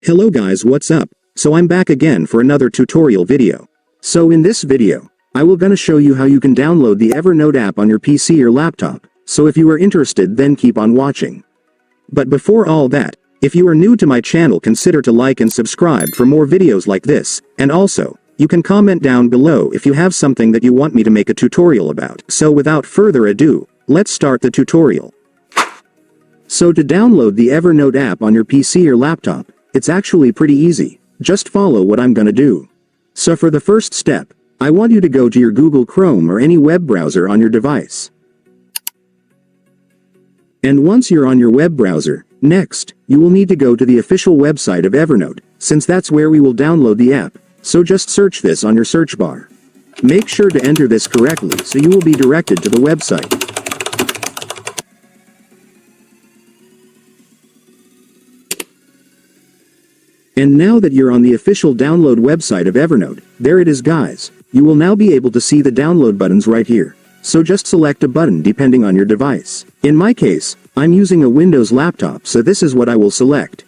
Hello guys, what's up? So I'm back again for another tutorial video. So in this video, I will gonna show you how you can download the Evernote app on your PC or laptop, so if you are interested then keep on watching. But before all that, if you are new to my channel consider to like and subscribe for more videos like this, and also, you can comment down below if you have something that you want me to make a tutorial about. So without further ado, let's start the tutorial. So to download the Evernote app on your PC or laptop, it's actually pretty easy. Just follow what I'm gonna do. So for the first step, I want you to go to your Google Chrome or any web browser on your device. And once you're on your web browser, next, you will need to go to the official website of Evernote, since that's where we will download the app, so just search this on your search bar. Make sure to enter this correctly so you will be directed to the website. And now that you're on the official download website of Evernote, there it is guys, you will now be able to see the download buttons right here. So just select a button depending on your device. In my case, I'm using a Windows laptop, so this is what I will select.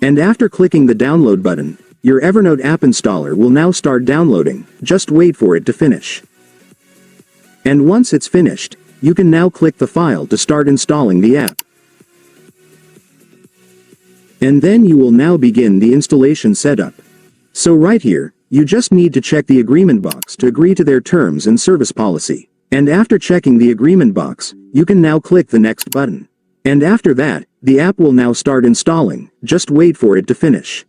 And after clicking the download button, your Evernote app installer will now start downloading, just wait for it to finish. And once it's finished, you can now click the file to start installing the app. And then you will now begin the installation setup. So right here, you just need to check the agreement box to agree to their terms and service policy. And after checking the agreement box, you can now click the next button. And after that, the app will now start installing, just wait for it to finish.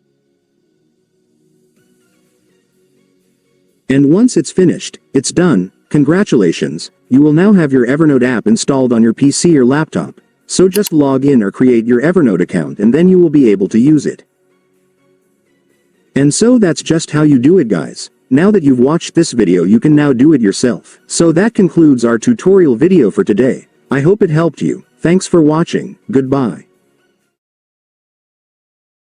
And once it's finished, it's done. Congratulations, you will now have your Evernote app installed on your PC or laptop. So just log in or create your Evernote account and then you will be able to use it. And so that's just how you do it guys. Now that you've watched this video you can now do it yourself. So that concludes our tutorial video for today. I hope it helped you. Thanks for watching. Goodbye.